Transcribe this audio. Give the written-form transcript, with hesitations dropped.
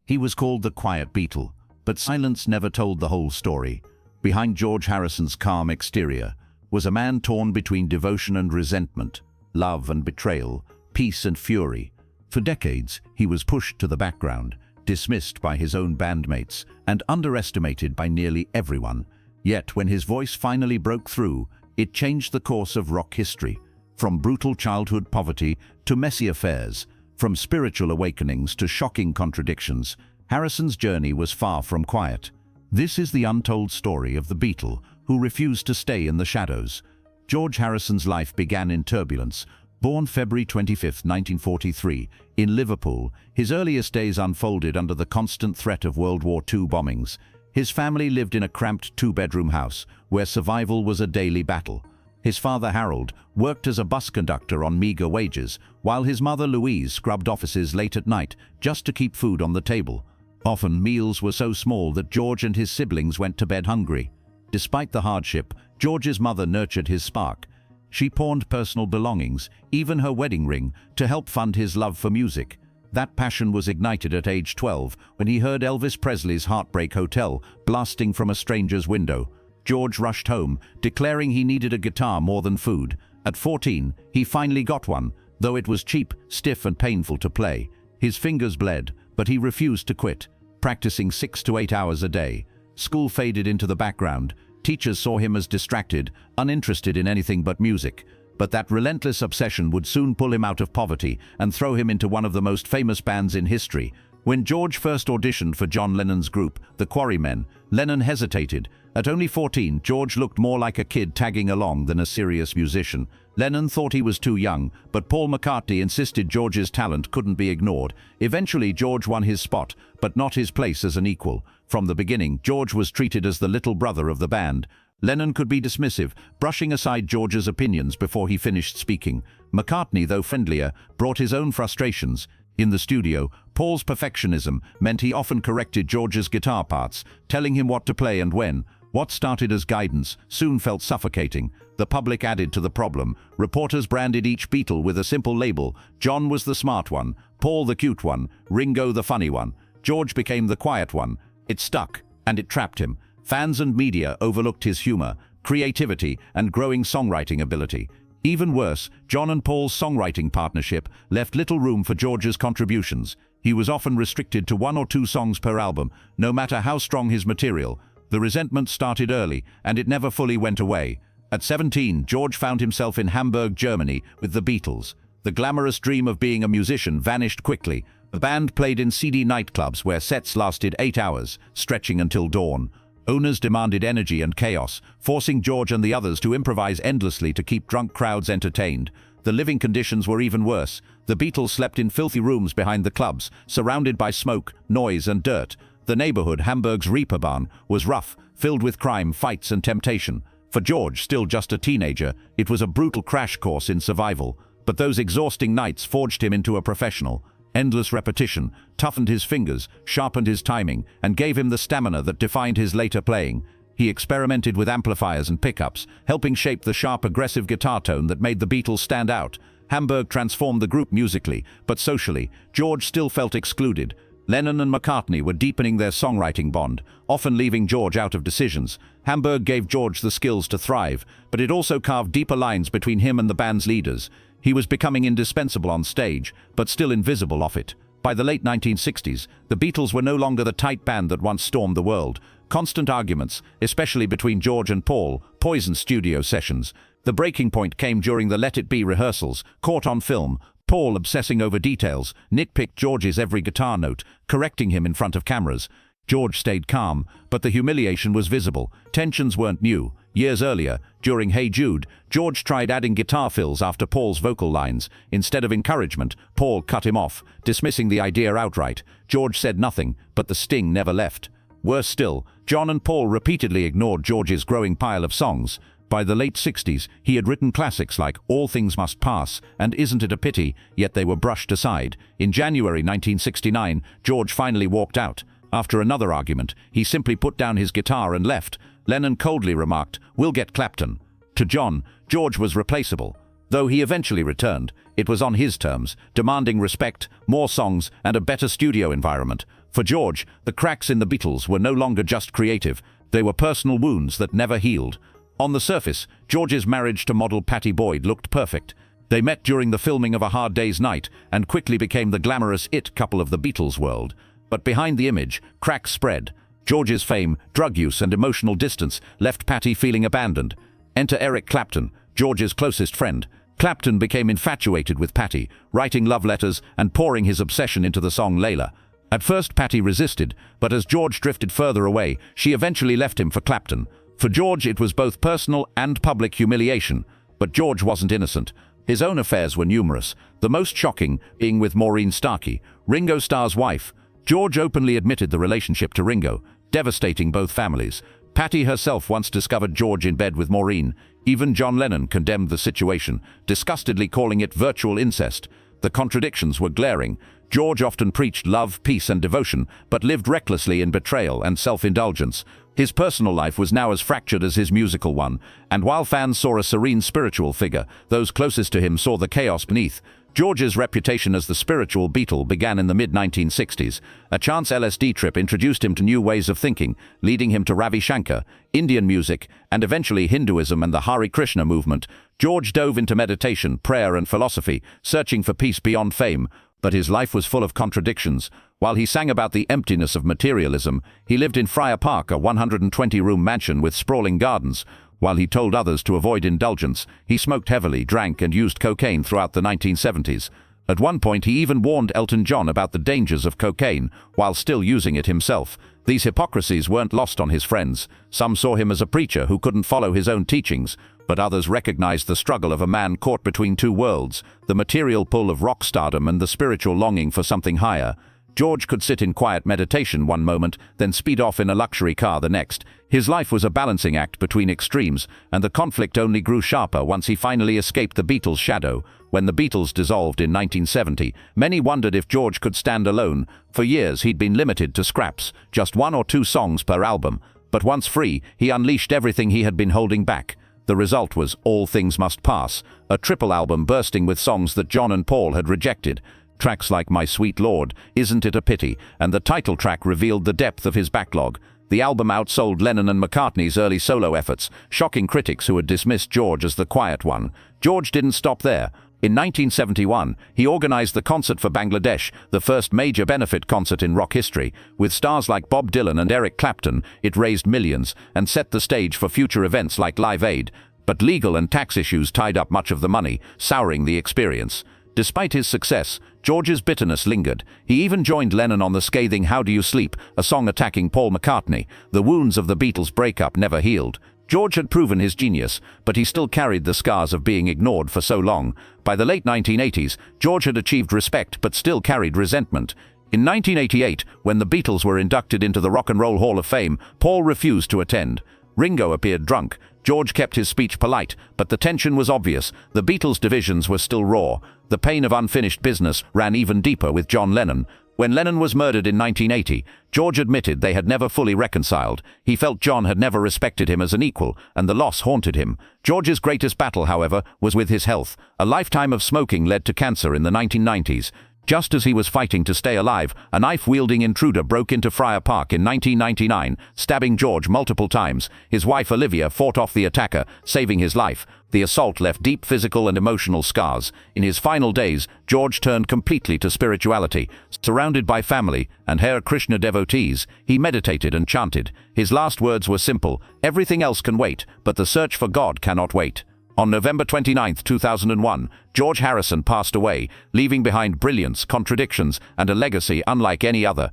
He was called the Quiet Beatle, but silence never told the whole story. Behind George Harrison's calm exterior was a man torn between devotion and resentment, love and betrayal, peace and fury. For decades, he was pushed to the background, dismissed by his own bandmates, and underestimated by nearly everyone. Yet, when his voice finally broke through, it changed the course of rock history. From brutal childhood poverty to messy affairs, from spiritual awakenings to shocking contradictions, Harrison's journey was far from quiet. This is the untold story of the Beatle who refused to stay in the shadows. George Harrison's life began in turbulence. Born February 25, 1943, in Liverpool, his earliest days unfolded under the constant threat of World War II bombings. His family lived in a cramped two-bedroom house where survival was a daily battle. His father, Harold, worked as a bus conductor on meager wages, while his mother, Louise, scrubbed offices late at night just to keep food on the table. Often, meals were so small that George and his siblings went to bed hungry. Despite the hardship, George's mother nurtured his spark. She pawned personal belongings, even her wedding ring, to help fund his love for music. That passion was ignited at age 12 when he heard Elvis Presley's Heartbreak Hotel blasting from a stranger's window. George rushed home, declaring he needed a guitar more than food. At 14, he finally got one, though it was cheap, stiff and painful to play. His fingers bled, but he refused to quit, practicing 6 to 8 hours a day. School faded into the background. Teachers saw him as distracted, uninterested in anything but music. But that relentless obsession would soon pull him out of poverty and throw him into one of the most famous bands in history. When George first auditioned for John Lennon's group, the Quarrymen, Lennon hesitated. At only 14, George looked more like a kid tagging along than a serious musician. Lennon thought he was too young, but Paul McCartney insisted George's talent couldn't be ignored. Eventually, George won his spot, but not his place as an equal. From the beginning, George was treated as the little brother of the band. Lennon could be dismissive, brushing aside George's opinions before he finished speaking. McCartney, though friendlier, brought his own frustrations. In the studio, Paul's perfectionism meant he often corrected George's guitar parts, telling him what to play and when. What started as guidance soon felt suffocating. The public added to the problem. Reporters branded each Beatle with a simple label. John was the smart one, Paul the cute one, Ringo the funny one. George became the quiet one. It stuck, and it trapped him. Fans and media overlooked his humor, creativity, and growing songwriting ability. Even worse, John and Paul's songwriting partnership left little room for George's contributions. He was often restricted to 1 or 2 songs per album, no matter how strong his material. The resentment started early, and it never fully went away. At 17, George found himself in Hamburg, Germany, with the Beatles. The glamorous dream of being a musician vanished quickly. The band played in seedy nightclubs where sets lasted 8 hours, stretching until dawn. Owners demanded energy and chaos, forcing George and the others to improvise endlessly to keep drunk crowds entertained. The living conditions were even worse. The Beatles slept in filthy rooms behind the clubs, surrounded by smoke, noise, and dirt. The neighborhood, Hamburg's Reeperbahn, was rough, filled with crime, fights, and temptation. For George, still just a teenager, it was a brutal crash course in survival. But those exhausting nights forged him into a professional. Endless repetition toughened his fingers, sharpened his timing, and gave him the stamina that defined his later playing. He experimented with amplifiers and pickups, helping shape the sharp, aggressive guitar tone that made the Beatles stand out. Hamburg transformed the group musically, but socially, George still felt excluded. Lennon and McCartney were deepening their songwriting bond, often leaving George out of decisions. Hamburg gave George the skills to thrive, but it also carved deeper lines between him and the band's leaders. He was becoming indispensable on stage, but still invisible off it. By the late 1960s, the Beatles were no longer the tight band that once stormed the world. Constant arguments, especially between George and Paul, poisoned studio sessions. The breaking point came during the Let It Be rehearsals, caught on film. Paul, obsessing over details, nitpicked George's every guitar note, correcting him in front of cameras. George stayed calm, but the humiliation was visible. Tensions weren't new. Years earlier, during Hey Jude, George tried adding guitar fills after Paul's vocal lines. Instead of encouragement, Paul cut him off, dismissing the idea outright. George said nothing, but the sting never left. Worse still, John and Paul repeatedly ignored George's growing pile of songs. By the late 60s, he had written classics like All Things Must Pass and Isn't It a Pity, yet they were brushed aside. In January 1969, George finally walked out. After another argument, he simply put down his guitar and left. Lennon coldly remarked, "We'll get Clapton." To John, George was replaceable. Though he eventually returned, it was on his terms, demanding respect, more songs, and a better studio environment. For George, the cracks in the Beatles were no longer just creative, they were personal wounds that never healed. On the surface, George's marriage to model Pattie Boyd looked perfect. They met during the filming of A Hard Day's Night and quickly became the glamorous it couple of the Beatles world. But behind the image, cracks spread. George's fame, drug use and emotional distance left Pattie feeling abandoned. Enter Eric Clapton, George's closest friend. Clapton became infatuated with Pattie, writing love letters and pouring his obsession into the song Layla. At first Pattie resisted, but as George drifted further away, she eventually left him for Clapton. For George it was both personal and public humiliation. But George wasn't innocent. His own affairs were numerous, the most shocking being with Maureen Starkey, Ringo Starr's wife. George openly admitted the relationship to Ringo, devastating both families. Pattie herself once discovered George in bed with Maureen. Even John Lennon condemned the situation, disgustedly calling it virtual incest. The contradictions were glaring. George often preached love, peace and devotion, but lived recklessly in betrayal and self-indulgence. His personal life was now as fractured as his musical one, and while fans saw a serene spiritual figure, those closest to him saw the chaos beneath. George's reputation as the spiritual Beatle began in the mid-1960s. A chance LSD trip introduced him to new ways of thinking, leading him to Ravi Shankar, Indian music, and eventually Hinduism and the Hare Krishna movement. George dove into meditation, prayer and philosophy, searching for peace beyond fame. But his life was full of contradictions. While he sang about the emptiness of materialism, he lived in Friar Park, a 120-room mansion with sprawling gardens. While he told others to avoid indulgence, he smoked heavily, drank and used cocaine throughout the 1970s. At one point he even warned Elton John about the dangers of cocaine, while still using it himself. These hypocrisies weren't lost on his friends. Some saw him as a preacher who couldn't follow his own teachings, but others recognized the struggle of a man caught between two worlds, the material pull of rock stardom and the spiritual longing for something higher. George could sit in quiet meditation one moment, then speed off in a luxury car the next. His life was a balancing act between extremes, and the conflict only grew sharper once he finally escaped the Beatles' shadow. When the Beatles dissolved in 1970, many wondered if George could stand alone. For years he'd been limited to scraps, just 1 or 2 songs per album. But once free, he unleashed everything he had been holding back. The result was All Things Must Pass, a triple album bursting with songs that John and Paul had rejected. Tracks like My Sweet Lord, Isn't It a Pity, and the title track revealed the depth of his backlog. The album outsold Lennon and McCartney's early solo efforts, shocking critics who had dismissed George as the quiet one. George didn't stop there. In 1971, he organized the Concert for Bangladesh, the first major benefit concert in rock history. With stars like Bob Dylan and Eric Clapton, it raised millions and set the stage for future events like Live Aid. But legal and tax issues tied up much of the money, souring the experience. Despite his success, George's bitterness lingered. He even joined Lennon on the scathing How Do You Sleep, a song attacking Paul McCartney. The wounds of the Beatles' breakup never healed. George had proven his genius, but he still carried the scars of being ignored for so long. By the late 1980s, George had achieved respect but still carried resentment. In 1988, when the Beatles were inducted into the Rock and Roll Hall of Fame, Paul refused to attend. Ringo appeared drunk. George kept his speech polite, but the tension was obvious. The Beatles' divisions were still raw. The pain of unfinished business ran even deeper with John Lennon. When Lennon was murdered in 1980, George admitted they had never fully reconciled. He felt John had never respected him as an equal, and the loss haunted him. George's greatest battle, however, was with his health. A lifetime of smoking led to cancer in the 1990s. Just as he was fighting to stay alive, a knife-wielding intruder broke into Friar Park in 1999, stabbing George multiple times. His wife Olivia fought off the attacker, saving his life. The assault left deep physical and emotional scars. In his final days, George turned completely to spirituality. Surrounded by family and Hare Krishna devotees, he meditated and chanted. His last words were simple: "Everything else can wait, but the search for God cannot wait." On November 29, 2001, George Harrison passed away, leaving behind brilliance, contradictions, and a legacy unlike any other.